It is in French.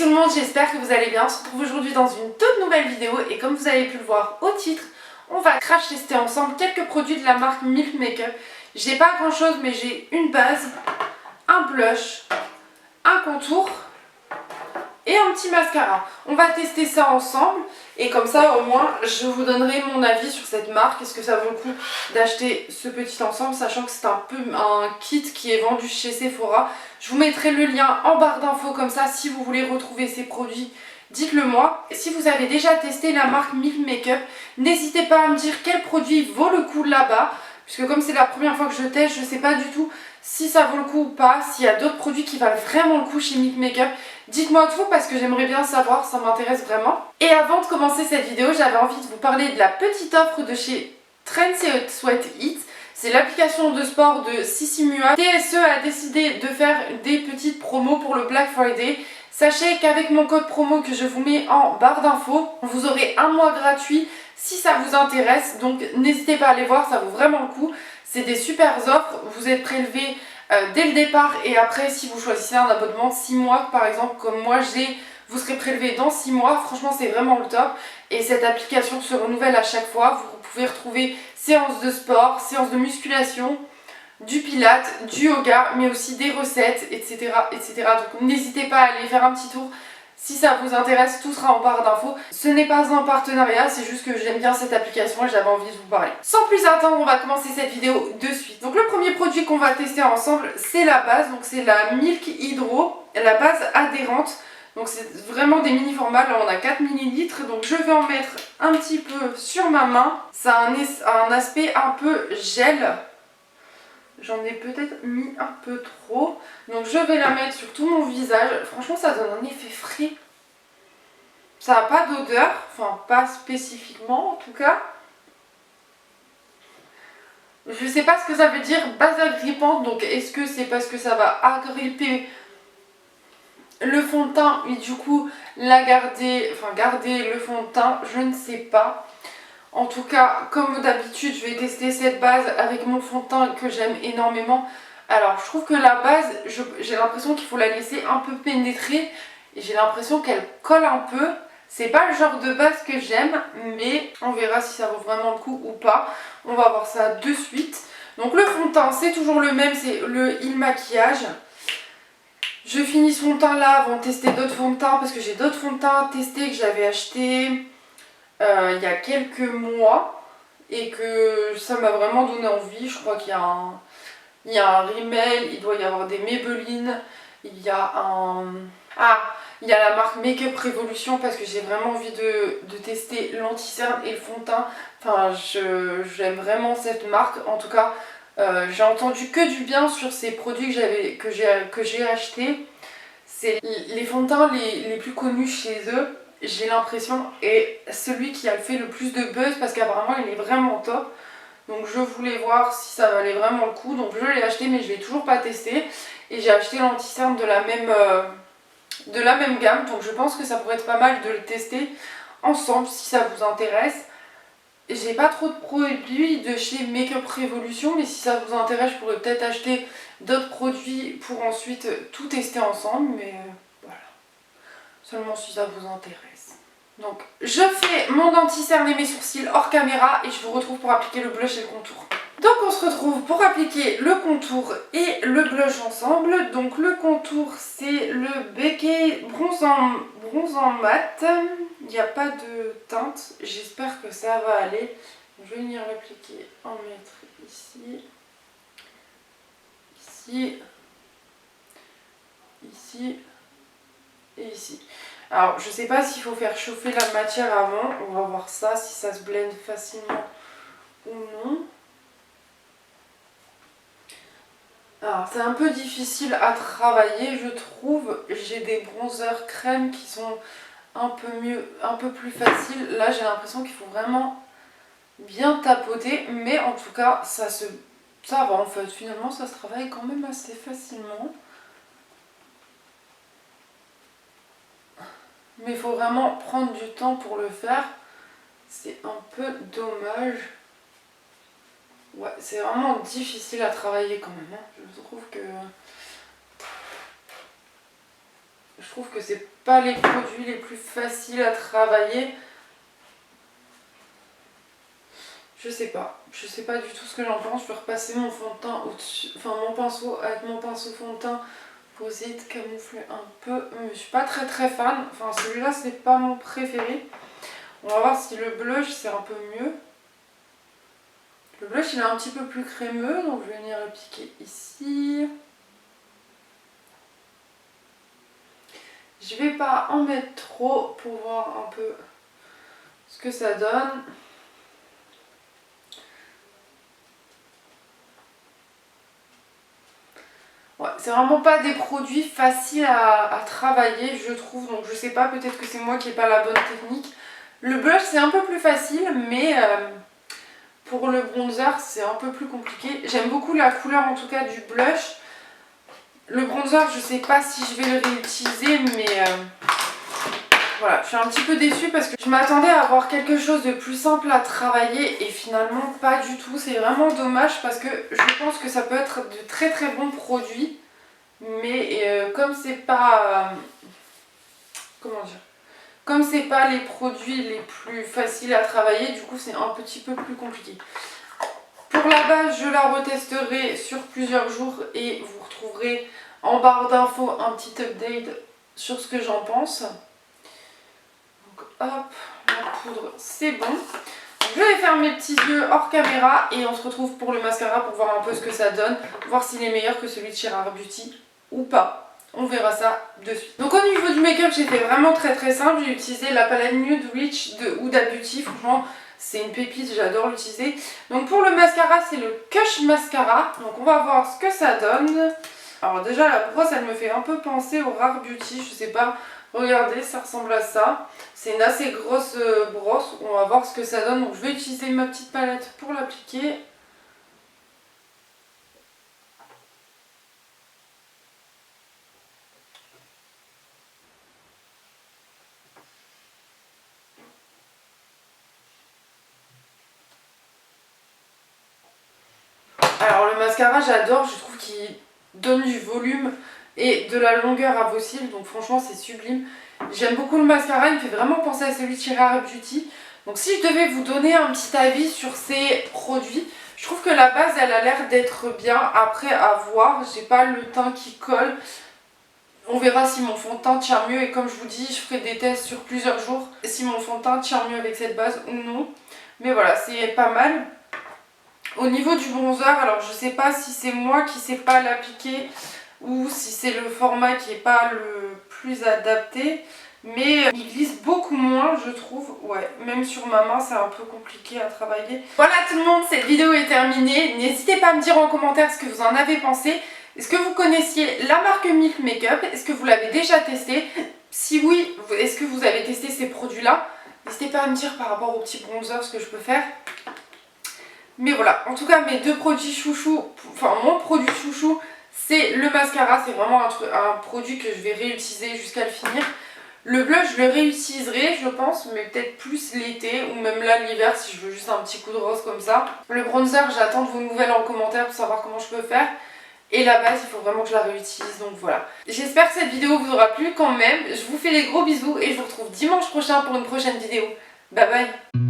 tout le monde, j'espère que vous allez bien. On se retrouve aujourd'hui dans une toute nouvelle vidéo et comme vous avez pu le voir au titre, on va crash tester ensemble quelques produits de la marque Milk Makeup. J'ai pas grand chose mais j'ai une base, un blush, un contour et un petit mascara. On va tester ça ensemble et comme ça au moins je vous donnerai mon avis sur cette marque. Est-ce que ça vaut le coup d'acheter ce petit ensemble, sachant que c'est un peu un kit qui est vendu chez Sephora. Je vous mettrai le lien en barre d'infos, comme ça si vous voulez retrouver ces produits, dites-le moi. Si vous avez déjà testé la marque Milk Makeup, n'hésitez pas à me dire quel produit vaut le coup là-bas, puisque comme c'est la première fois que je teste, je ne sais pas du tout si ça vaut le coup ou pas, s'il y a d'autres produits qui valent vraiment le coup chez Milk Makeup. Dites-moi tout parce que j'aimerais bien savoir, ça m'intéresse vraiment. Et avant de commencer cette vidéo, j'avais envie de vous parler de la petite offre de chez Trends Sweat It. C'est l'application de sport de Sissi Mua. TSE a décidé de faire des petites promos pour le Black Friday. Sachez qu'avec mon code promo que je vous mets en barre d'infos, vous aurez un mois gratuit si ça vous intéresse. Donc n'hésitez pas à aller voir, ça vaut vraiment le coup. C'est des super offres, vous êtes prélevé dès le départ et après si vous choisissez un abonnement de 6 mois par exemple comme moi j'ai, vous serez prélevé dans 6 mois. Franchement c'est vraiment le top et cette application se renouvelle à chaque fois. Vous pouvez retrouver séances de sport, séances de musculation, du pilates, du yoga mais aussi des recettes etc. etc. Donc n'hésitez pas à aller faire un petit tour. Si ça vous intéresse, tout sera en barre d'infos. Ce n'est pas un partenariat, c'est juste que j'aime bien cette application et j'avais envie de vous parler. Sans plus attendre, on va commencer cette vidéo de suite. Donc le premier produit qu'on va tester ensemble, c'est la base. Donc c'est la Milk Hydro, la base adhérente. Donc c'est vraiment des mini formats, là on a 4 ml. Donc je vais en mettre un petit peu sur ma main. Ça a un aspect un peu gel. J'en ai peut-être mis un peu trop. Donc je vais la mettre sur tout mon visage. Franchement ça donne un effet frais. Ça n'a pas d'odeur. Enfin pas spécifiquement en tout cas. Je sais pas ce que ça veut dire base agrippante. Donc est-ce que c'est parce que ça va agripper le fond de teint et du coup garder le fond de teint? Je ne sais pas. En tout cas, comme d'habitude, je vais tester cette base avec mon fond de teint que j'aime énormément. Alors, je trouve que la base, j'ai l'impression qu'il faut la laisser un peu pénétrer. Et j'ai l'impression qu'elle colle un peu. C'est pas le genre de base que j'aime, mais on verra si ça vaut vraiment le coup ou pas. On va voir ça de suite. Donc le fond de teint, c'est toujours le même, c'est le Il Maquillage. Je finis ce fond de teint là avant de tester d'autres fonds de teint parce que j'ai d'autres fonds de teint testés que j'avais achetés il y a quelques mois et que ça m'a vraiment donné envie. Je crois qu'il y a un Rimmel, il doit y avoir des Maybelline, il y a il y a la marque Makeup Revolution parce que j'ai vraiment envie de tester l'anti-cerne et le fond de teint. Enfin j'aime vraiment cette marque. En tout cas j'ai entendu que du bien sur ces produits que j'ai achetés. C'est les fonds de teint les plus connus chez eux, j'ai l'impression, et celui qui a fait le plus de buzz parce qu'apparemment il est vraiment top. Donc je voulais voir si ça valait vraiment le coup, donc je l'ai acheté mais je l'ai toujours pas testé. Et j'ai acheté l'anti-cerne de la même gamme, donc je pense que ça pourrait être pas mal de le tester ensemble si ça vous intéresse. J'ai pas trop de produits de chez Makeup Revolution, mais si ça vous intéresse, je pourrais peut-être acheter d'autres produits pour ensuite tout tester ensemble, mais voilà, seulement si ça vous intéresse. Donc je fais mon anti-cerne et mes sourcils hors caméra et je vous retrouve pour appliquer le blush et le contour. Donc on se retrouve pour appliquer le contour et le blush ensemble. Donc le contour c'est le Becquet bronzant mat. Il n'y a pas de teinte, j'espère que ça va aller. Je vais venir l'appliquer, en mettre ici, ici, ici et ici. Alors je sais pas s'il faut faire chauffer la matière avant, on va voir ça, si ça se blende facilement ou non. Alors c'est un peu difficile à travailler je trouve, j'ai des bronzers crème qui sont un peu plus faciles. Là j'ai l'impression qu'il faut vraiment bien tapoter, mais en tout cas ça va en fait, finalement ça se travaille quand même assez facilement. Mais il faut vraiment prendre du temps pour le faire, c'est un peu dommage. Ouais, c'est vraiment difficile à travailler quand même, hein. Je trouve que... je trouve que c'est pas les produits les plus faciles à travailler. Je sais pas du tout ce que j'en pense. Je vais repasser mon fond de teint au-dessus, enfin mon pinceau avec mon pinceau fond de teint pour essayer de camoufler un peu. Mais je suis pas très fan. Enfin celui-là c'est pas mon préféré. On va voir si le blush c'est un peu mieux. Le blush il est un petit peu plus crémeux, donc je vais venir appliquer ici. Je vais pas en mettre trop pour voir un peu ce que ça donne. Ouais, c'est vraiment pas des produits faciles à travailler, je trouve, donc je sais pas, peut-être que c'est moi qui n'ai pas la bonne technique. Le blush c'est un peu plus facile, mais pour le bronzer c'est un peu plus compliqué. J'aime beaucoup la couleur en tout cas du blush. Le bronzer je sais pas si je vais le réutiliser, mais voilà, je suis un petit peu déçue parce que je m'attendais à avoir quelque chose de plus simple à travailler et finalement pas du tout. C'est vraiment dommage parce que je pense que ça peut être de très bons produits, mais comme c'est pas... comment dire, comme c'est pas les produits les plus faciles à travailler, du coup c'est un petit peu plus compliqué. Pour la base, je la retesterai sur plusieurs jours et vous retrouverez en barre d'infos un petit update sur ce que j'en pense. Donc hop, la poudre c'est bon. Je vais faire mes petits yeux hors caméra et on se retrouve pour le mascara pour voir un peu ce que ça donne, voir s'il est meilleur que celui de chez Rare Beauty ou pas. On verra ça de suite. Donc au niveau du make-up, j'ai fait vraiment très simple. J'ai utilisé la palette Nude Rich de Huda Beauty. Franchement, c'est une pépite, j'adore l'utiliser. Donc pour le mascara, c'est le Kush Mascara. Donc on va voir ce que ça donne. Alors déjà, la brosse, elle me fait un peu penser au Rare Beauty. Je sais pas, regardez, ça ressemble à ça. C'est une assez grosse brosse. On va voir ce que ça donne. Donc je vais utiliser ma petite palette pour l'appliquer. Alors le mascara j'adore, je trouve qu'il donne du volume et de la longueur à vos cils, donc franchement c'est sublime. J'aime beaucoup le mascara, il me fait vraiment penser à celui de chez Rare Beauty. Donc si je devais vous donner un petit avis sur ces produits, je trouve que la base elle a l'air d'être bien. Après à voir, j'ai pas le teint qui colle. On verra si mon fond de teint tient mieux et comme je vous dis, je ferai des tests sur plusieurs jours si mon fond de teint tient mieux avec cette base ou non. Mais voilà, c'est pas mal. Au niveau du bronzer, alors je sais pas si c'est moi qui sais pas l'appliquer ou si c'est le format qui est pas le plus adapté, mais il glisse beaucoup moins je trouve. Ouais, même sur ma main c'est un peu compliqué à travailler. Voilà tout le monde, cette vidéo est terminée. N'hésitez pas à me dire en commentaire ce que vous en avez pensé. Est-ce que vous connaissiez la marque Milk Makeup? Est-ce que vous l'avez déjà testé? Si oui, est-ce que vous avez testé ces produits là? N'hésitez pas à me dire par rapport au petit bronzer ce que je peux faire. Mais voilà, en tout cas mes deux produits chouchous, enfin mon produit chouchou c'est le mascara, c'est vraiment un produit que je vais réutiliser jusqu'à le finir. Le blush je le réutiliserai je pense, mais peut-être plus l'été ou même là l'hiver si je veux juste un petit coup de rose comme ça. Le bronzer j'attends de vos nouvelles en commentaire pour savoir comment je peux faire. Et la base il faut vraiment que je la réutilise, donc voilà. J'espère que cette vidéo vous aura plu quand même, je vous fais des gros bisous et je vous retrouve dimanche prochain pour une prochaine vidéo. Bye bye.